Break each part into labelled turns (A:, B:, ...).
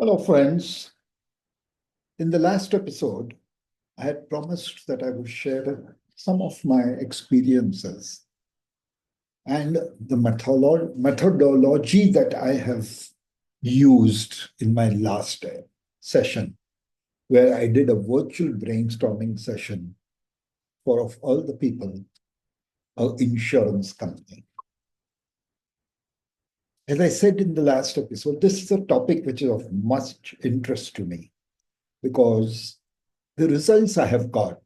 A: Hello, friends. In the last episode, I had promised that I would share some of my experiences and the methodology that I have used in my last session, where I did a virtual brainstorming session for, of all the people, an insurance company. As I said in the last episode, this is a topic which is of much interest to me because the results I have got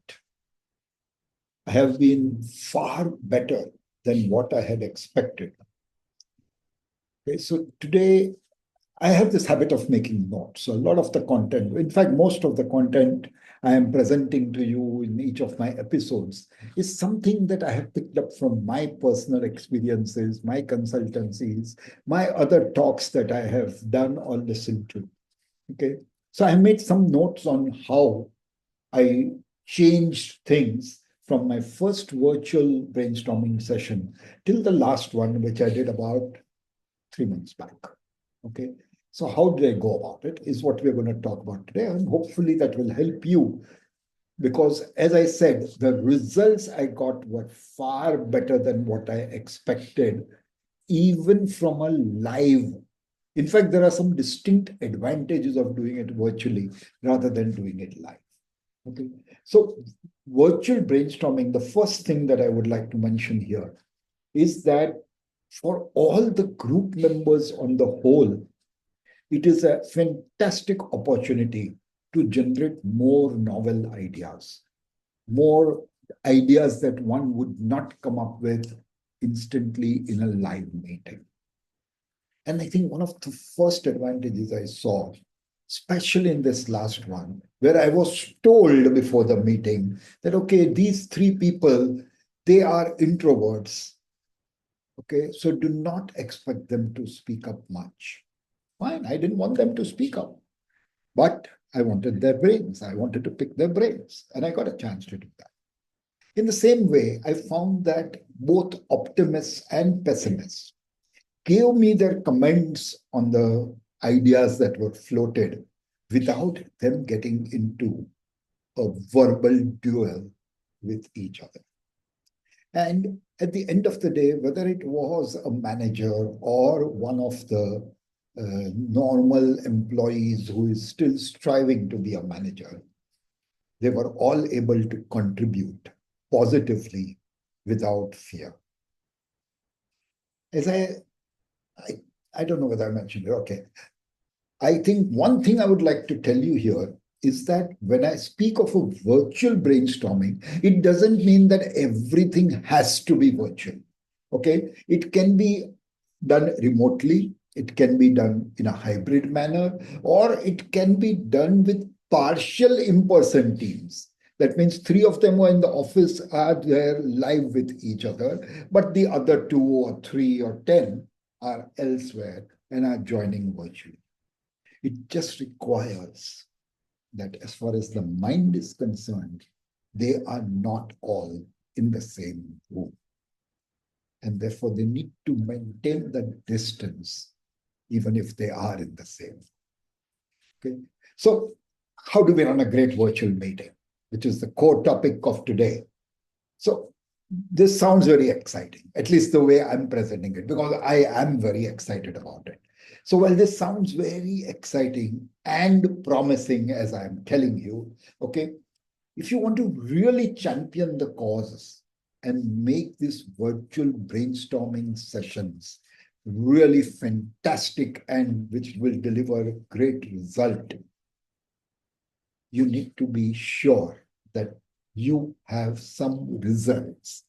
A: have been far better than what I had expected. Okay, so today I have this habit of making notes. So a lot of the content, in fact, most of the content I am presenting to you in each of my episodes is something that I have picked up from my personal experiences, my consultancies, my other talks that I have done or listened to. Okay. So I made some notes on how I changed things from my first virtual brainstorming session till the last one, which I did about 3 months back. Okay. So, how did I go about it is what we're going to talk about today. And hopefully that will help you because, as I said, the results I got were far better than what I expected, even from a live. In fact, there are some distinct advantages of doing it virtually rather than doing it live. Okay. So virtual brainstorming, the first thing that I would like to mention here is that for all the group members on the whole, it is a fantastic opportunity to generate more novel ideas, more ideas that one would not come up with instantly in a live meeting. And I think one of the first advantages I saw, especially in this last one, where I was told before the meeting that, okay, these three people, they are introverts. Okay, so do not expect them to speak up much. Fine, I didn't want them to speak up, but I wanted their brains. I wanted to pick their brains, and I got a chance to do that. In the same way, I found that both optimists and pessimists gave me their comments on the ideas that were floated without them getting into a verbal duel with each other. And at the end of the day, whether it was a manager or one of the normal employees who is still striving to be a manager, they were all able to contribute positively without fear. As I don't know whether I mentioned it. Okay. I think one thing I would like to tell you here is that when I speak of a virtual brainstorming, it doesn't mean that everything has to be virtual. Okay. It can be done remotely, it can be done in a hybrid manner, or it can be done with partial in-person teams. That means three of them who are in the office are there live with each other, but the other two or three or 10 are elsewhere and are joining virtually. It just requires that as far as the mind is concerned, they are not all in the same room. And therefore, they need to maintain the distance, even if they are in the same. Okay. So, how do we run a great virtual meeting, which is the core topic of today? So, this sounds very exciting, at least the way I'm presenting it, because I am very excited about it. So, while this sounds very exciting and promising, as I'm telling you, okay, if you want to really champion the causes and make these virtual brainstorming sessions really fantastic and which will deliver great result, you need to be sure that you have some results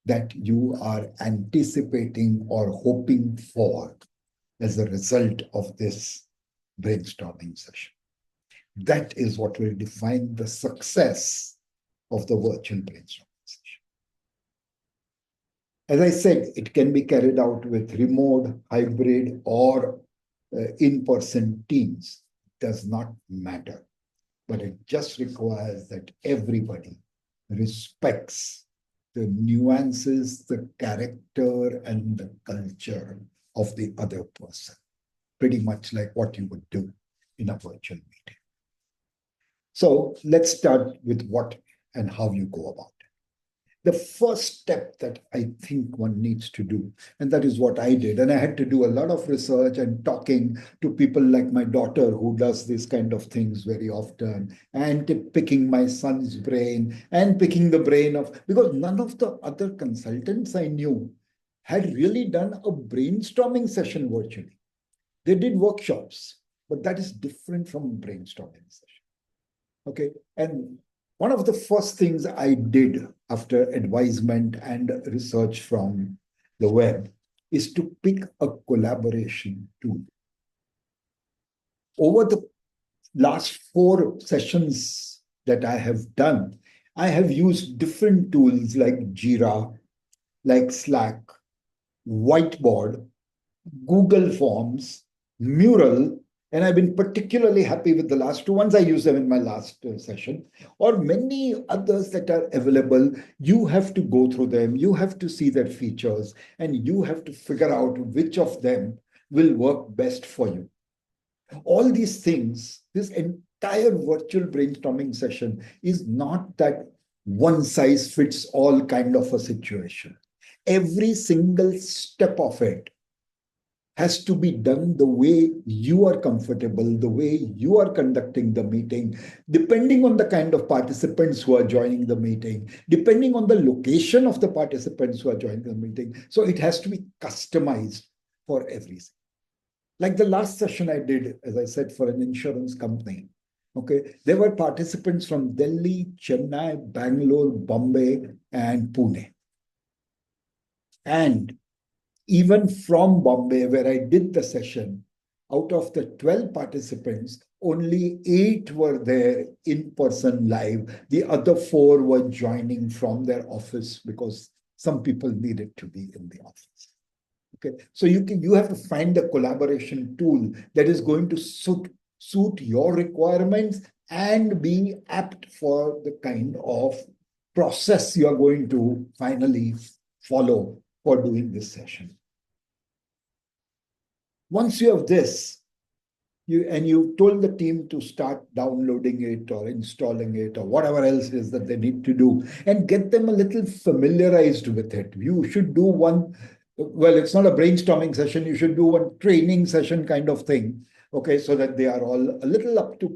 A: that you are anticipating or hoping for as a result of this brainstorming session. That is what will define the success of the virtual brainstorming session. As I said, it can be carried out with remote, hybrid, or in-person teams. It does not matter, but it just requires that everybody respects the nuances, the character, and the culture of the other person, pretty much like what you would do in a virtual meeting. So let's start with what and how you go about it. The first step that I think one needs to do, and that is what I did, and I had to do a lot of research and talking to people like my daughter who does these kind of things very often, and picking my son's brain and picking the brain of, because none of the other consultants I knew had really done a brainstorming session virtually. They did workshops, but that is different from a brainstorming session. Okay. And one of the first things I did after advisement and research from the web is to pick a collaboration tool. Over the last 4 sessions that I have done, I have used different tools like Jira, like Slack, Whiteboard, Google Forms, Mural, and I've been particularly happy with the last two ones. I used them in my last session, or many others that are available. You have to go through them, you have to see their features, and you have to figure out which of them will work best for you. All these things, this entire virtual brainstorming session is not that one size fits all kind of a situation. Every single step of it has to be done the way you are comfortable, the way you are conducting the meeting, depending on the kind of participants who are joining the meeting, depending on the location of the participants who are joining the meeting. So it has to be customized for everything. Like the last session I did, as I said, for an insurance company. Okay, there were participants from Delhi, Chennai, Bangalore, Bombay, and Pune. And even from Bombay, where I did the session, out of the 12 participants, only 8 were there in person live. The other 4 were joining from their office because some people needed to be in the office. Okay, so you have to find a collaboration tool that is going to suit your requirements and be apt for the kind of process you are going to finally follow for doing this session. Once you have this, you told the team to start downloading it or installing it or whatever else is that they need to do, and get them a little familiarized with it. You should do one, well, it's not a brainstorming session, you should do one training session kind of thing, okay, so that they are all a little up to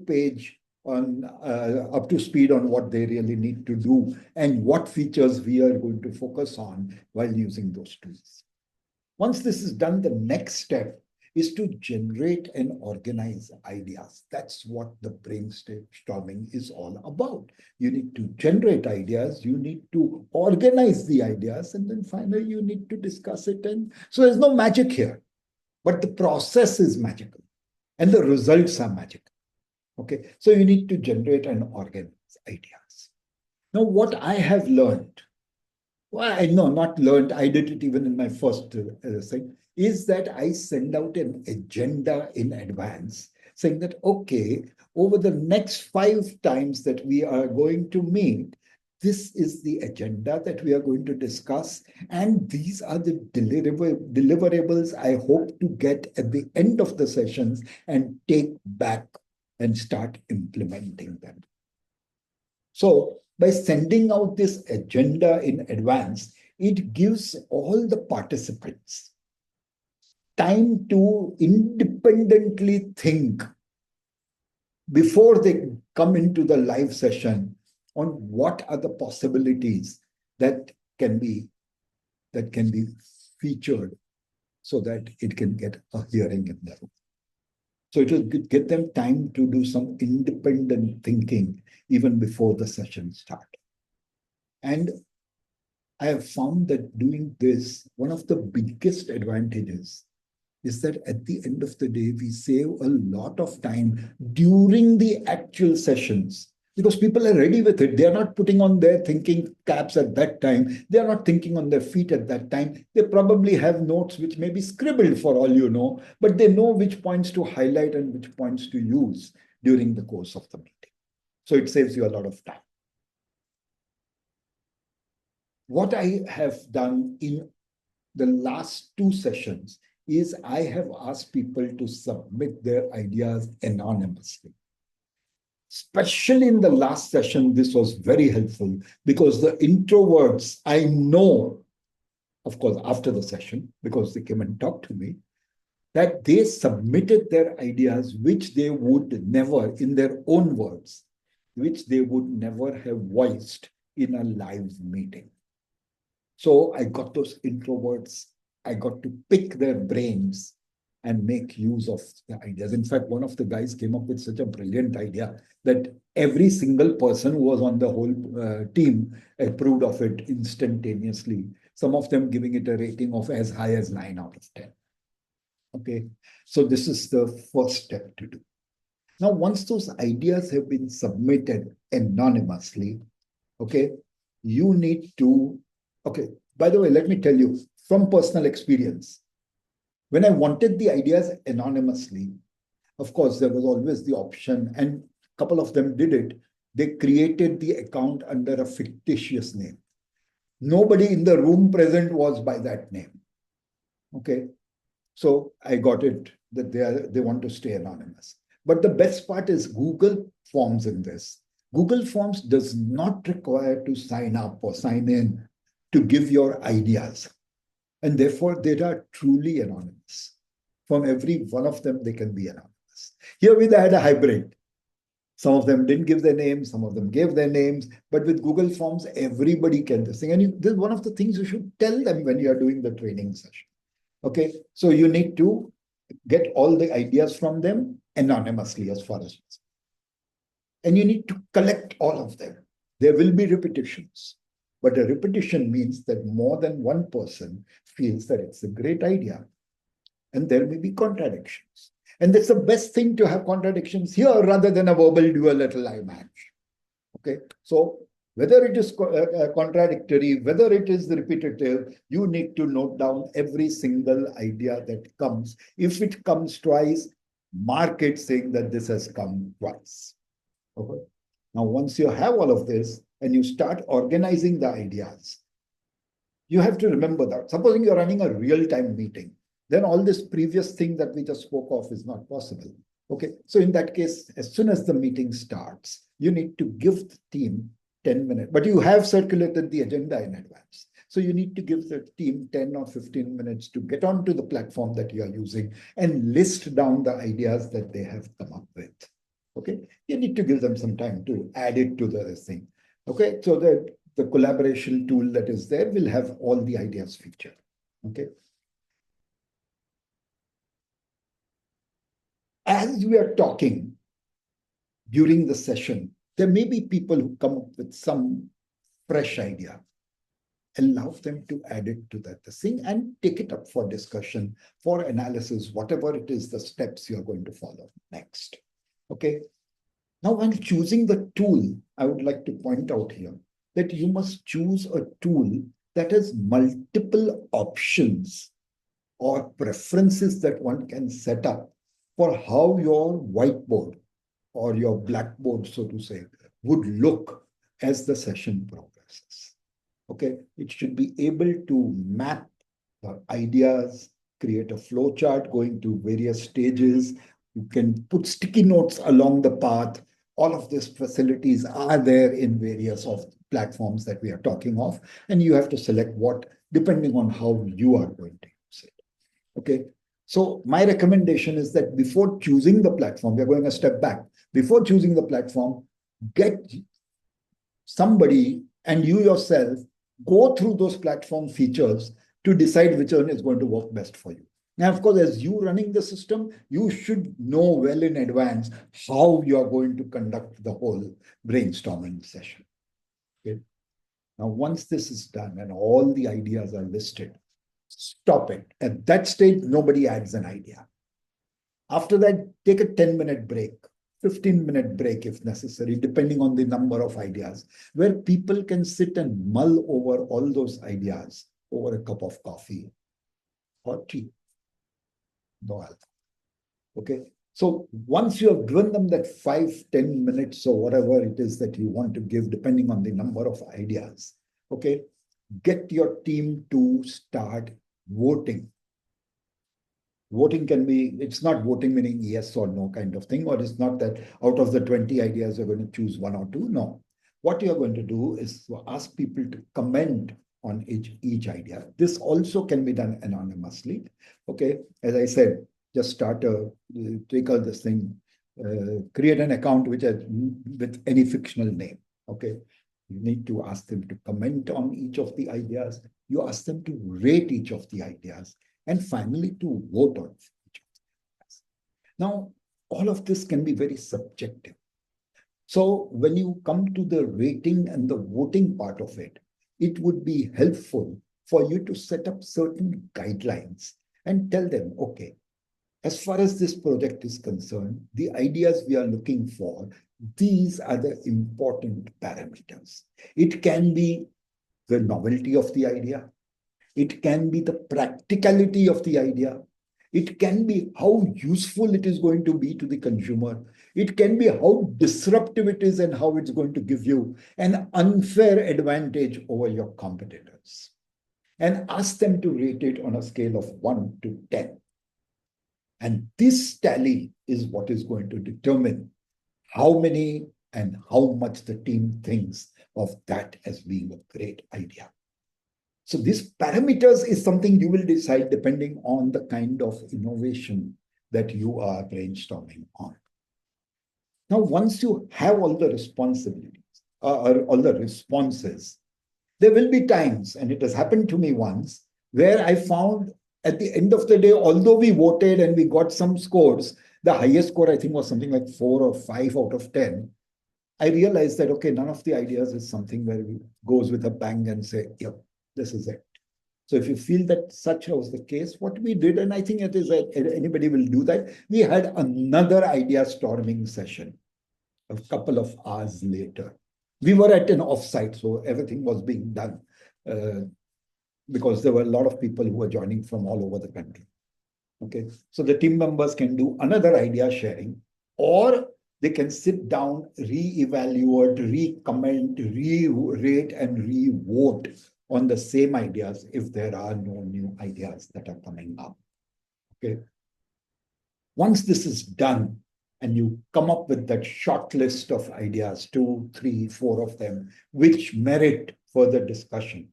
A: speed on what they really need to do and what features we are going to focus on while using those tools. Once this is done, the next step is to generate and organize ideas. That's what the brainstorming is all about. You need to generate ideas, you need to organize the ideas, and then finally you need to discuss it. And so there's no magic here, but the process is magical and the results are magical. Okay, so you need to generate and organize ideas. Now, what I have learned, well, I know not learned, I did it even in my first thing, is that I send out an agenda in advance saying that, okay, over the next 5 times that we are going to meet, this is the agenda that we are going to discuss, and these are the deliverables I hope to get at the end of the sessions and take back and start implementing them. So by sending out this agenda in advance, it gives all the participants time to independently think before they come into the live session on what are the possibilities that can be featured so that it can get a hearing in the room. So it will get them time to do some independent thinking even before the session starts. And I have found that doing this, one of the biggest advantages is that at the end of the day, we save a lot of time during the actual sessions because people are ready with it. They are not putting on their thinking caps at that time. They are not thinking on their feet at that time. They probably have notes which may be scribbled for all you know, but they know which points to highlight and which points to use during the course of the meeting. So it saves you a lot of time. What I have done in the last 2 sessions is I have asked people to submit their ideas anonymously. Especially in the last session, this was very helpful because the introverts, I know, of course, after the session, because they came and talked to me, that they submitted their ideas, which they would never, in their own words, which they would never have voiced in a live meeting. So I got those introverts, I got to pick their brains and make use of the ideas. In fact, one of the guys came up with such a brilliant idea that every single person who was on the whole team approved of it instantaneously. Some of them giving it a rating of as high as 9 out of 10. Okay, so this is the first step to do. Now, once those ideas have been submitted anonymously, okay, you need to, okay, by the way, let me tell you from personal experience, when I wanted the ideas anonymously, of course, there was always the option, and a couple of them did it. They created the account under a fictitious name. Nobody in the room present was by that name. Okay, so I got it that they want to stay anonymous. But the best part is Google Forms in this. Google Forms does not require to sign up or sign in to give your ideas. And therefore, they are truly anonymous. From every one of them, they can be anonymous. Here we had a hybrid. Some of them didn't give their names, some of them gave their names. But with Google Forms, everybody can this thing. And this is one of the things you should tell them when you are doing the training session. Okay, so you need to get all the ideas from them anonymously as far as possible. And you need to collect all of them. There will be repetitions, but a repetition means that more than one person feels that it's a great idea. And there may be contradictions. And that's the best thing to have contradictions here rather than a verbal duel at a live match. Okay, so whether it is contradictory, whether it is repetitive, you need to note down every single idea that comes. If it comes twice, mark it saying that this has come twice. Okay. Now, once you have all of this and you start organizing the ideas, you have to remember that. Supposing you're running a real-time meeting, then all this previous thing that we just spoke of is not possible. Okay, so in that case, as soon as the meeting starts, you need to give the team 10 minutes, but you have circulated the agenda in advance. So you need to give the team 10 or 15 minutes to get onto the platform that you are using and list down the ideas that they have come up with. Okay, you need to give them some time to add it to the thing. Okay, so that the collaboration tool that is there will have all the ideas featured. Okay. As we are talking during the session, there may be people who come up with some fresh idea. Allow them to add it to that thing and take it up for discussion, for analysis, whatever it is, the steps you're going to follow next. Okay. Now, when choosing the tool, I would like to point out here that you must choose a tool that has multiple options or preferences that one can set up for how your whiteboard or your blackboard, so to say, would look as the session progresses. Okay, it should be able to map the ideas, create a flow chart going to various stages. You can put sticky notes along the path. All of these facilities are there in various of platforms that we are talking of, and you have to select what, depending on how you are going to use it. Okay, so my recommendation is that before choosing the platform, we're going a step back. Before choosing the platform, get somebody and you yourself go through those platform features to decide which one is going to work best for you. Now, of course, as you running the system, you should know well in advance how you are going to conduct the whole brainstorming session. Okay. Now, once this is done and all the ideas are listed, stop it. At that stage, nobody adds an idea. After that, take a 10-minute break, 15-minute break if necessary, depending on the number of ideas, where people can sit and mull over all those ideas over a cup of coffee or tea. No alcohol. Okay. So once you have given them that 5-10 minutes or whatever it is that you want to give, depending on the number of ideas, okay, get your team to start voting. Voting can be, it's not voting meaning yes or no kind of thing, or it's not that out of the 20 ideas, you're going to choose one or two. No. What you're going to do is to ask people to comment on each idea. This also can be done anonymously. Okay. As I said, just start take all this thing, create an account which has with any fictional name. Okay. You need to ask them to comment on each of the ideas. You ask them to rate each of the ideas, and finally to vote on each of the ideas. Now, all of this can be very subjective. So when you come to the rating and the voting part of it, it would be helpful for you to set up certain guidelines and tell them, okay, as far as this project is concerned, the ideas we are looking for, these are the important parameters. It can be the novelty of the idea. It can be the practicality of the idea. It can be how useful it is going to be to the consumer. It can be how disruptive it is and how it's going to give you an unfair advantage over your competitors. And ask them to rate it on a scale of 1 to 10. And this tally is what is going to determine how many and how much the team thinks of that as being a great idea. So these parameters is something you will decide depending on the kind of innovation that you are brainstorming on. Now, once you have all the responsibilities or all the responses, there will be times, and it has happened to me once, where I found at the end of the day, although we voted and we got some scores, the highest score I think was something like 4 or 5 out of 10. I realized that, okay, none of the ideas is something where we goes with a bang and say, yep, this is it. So if you feel that such was the case, what we did, and I think it is anybody will do that, we had another idea storming session a couple of hours later. We were at an offsite, so everything was being done because there were a lot of people who were joining from all over the country. Okay, so the team members can do another idea sharing, or they can sit down, re-evaluate, re-comment, re-rate, and re-vote on the same ideas if there are no new ideas that are coming up. Okay. Once this is done, and you come up with that short list of ideas, 2, 3, 4 of them, which merit further discussion,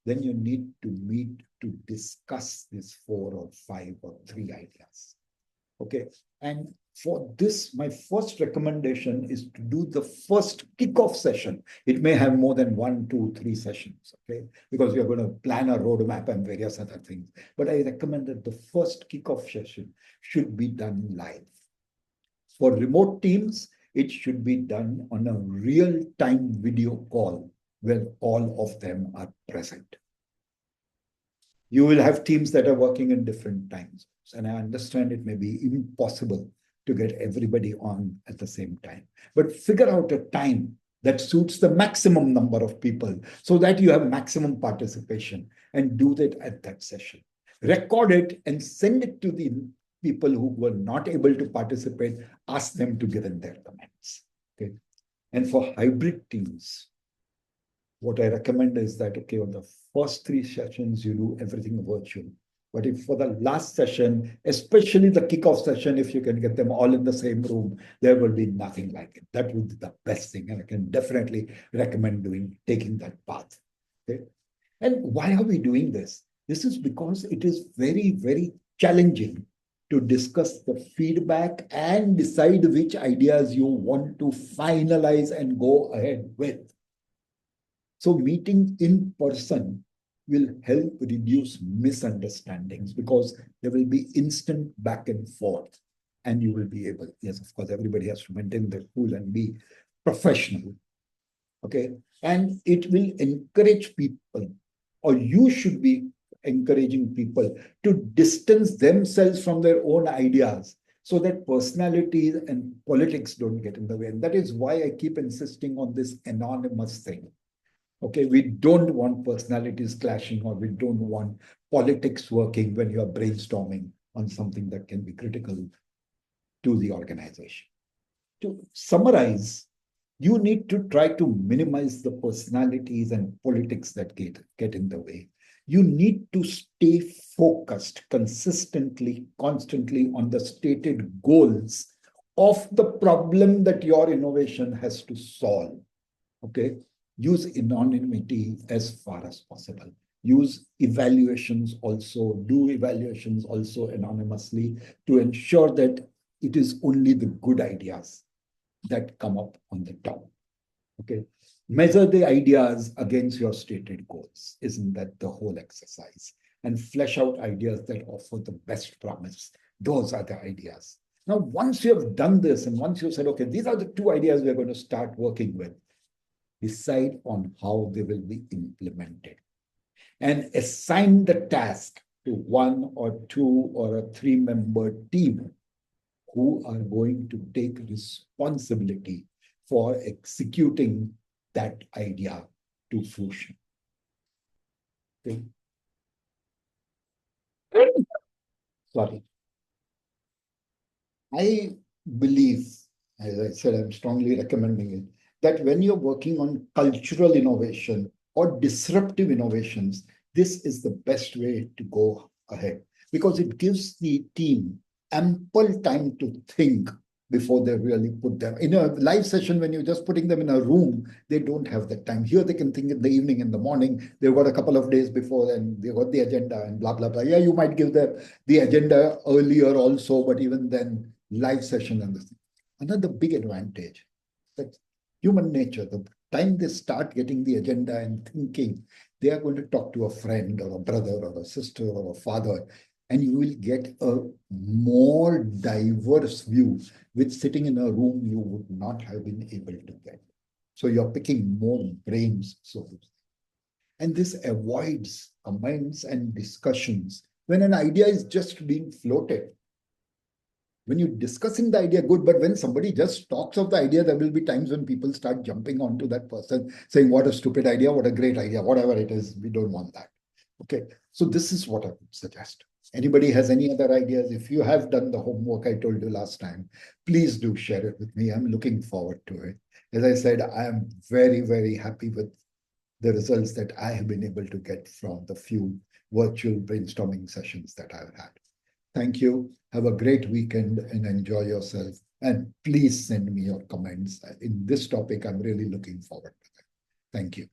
A: then you need to meet to discuss these 4 or 5 or 3 ideas. Okay. And for this, my first recommendation is to do the first kickoff session. It may have more than 1, 2, 3 sessions, okay? Because we are going to plan a roadmap and various other things. But I recommend that the first kickoff session should be done live. For remote teams, it should be done on a real-time video call where all of them are present. You will have teams that are working in different times. And I understand it may be impossible to get everybody on at the same time. But figure out a time that suits the maximum number of people so that you have maximum participation, and do that at that session. Record it and send it to the people who were not able to participate. Ask them to give in their comments. Okay. And for hybrid teams, what I recommend is that, okay, on the first 3 sessions, you do everything virtual. But if for the last session, especially the kickoff session, if you can get them all in the same room, there will be nothing like it. That would be the best thing. And I can definitely recommend taking that path. Okay. And why are we doing this? This is because it is very, very challenging to discuss the feedback and decide which ideas you want to finalize and go ahead with. So meeting in person will help reduce misunderstandings because there will be instant back and forth, and you will be able, yes, of course, everybody has to maintain their cool and be professional. Okay. And it will encourage people, or you should be encouraging people to distance themselves from their own ideas so that personalities and politics don't get in the way. And that is why I keep insisting on this anonymous thing. Okay, we don't want personalities clashing, or we don't want politics working when you are brainstorming on something that can be critical to the organization. To summarize, you need to try to minimize the personalities and politics that get in the way. You need to stay focused consistently, constantly on the stated goals of the problem that your innovation has to solve. Okay. Use anonymity as far as possible. Use evaluations also, do evaluations also anonymously to ensure that it is only the good ideas that come up on the top. Okay. Measure the ideas against your stated goals. Isn't that the whole exercise? And flesh out ideas that offer the best promise. Those are the ideas. Now, once you have done this, and once you've said, okay, these are the two ideas we're going to start working with, decide on how they will be implemented and assign the task to one or two or a three-member team who are going to take responsibility for executing that idea to fruition. Okay. Sorry. I believe, as I said, I'm strongly recommending it, that when you're working on cultural innovation or disruptive innovations, this is the best way to go ahead because it gives the team ample time to think before they really put them in a live session. When you're just putting them in a room, they don't have the time. Here they can think in the evening, in the morning. They've got a couple of days before and they've got the agenda and blah blah blah. Yeah, you might give them the agenda earlier also, but even then live session and this thing. Another big advantage that human nature, the time they start getting the agenda and thinking, they are going to talk to a friend or a brother or a sister or a father, and you will get a more diverse view, which sitting in a room you would not have been able to get. So you're picking more brains, so to say. And this avoids comments and discussions when an idea is just being floated. When you're discussing the idea, good, but when somebody just talks of the idea, there will be times when people start jumping onto that person saying, what a stupid idea, what a great idea, whatever it is, we don't want that. Okay, so this is what I would suggest. Anybody has any other ideas? If you have done the homework I told you last time, please do share it with me. I'm looking forward to it. As I said, I am very, very happy with the results that I have been able to get from the few virtual brainstorming sessions that I've had. Thank you. Have a great weekend and enjoy yourself. And please send me your comments. In this topic, I'm really looking forward to that. Thank you.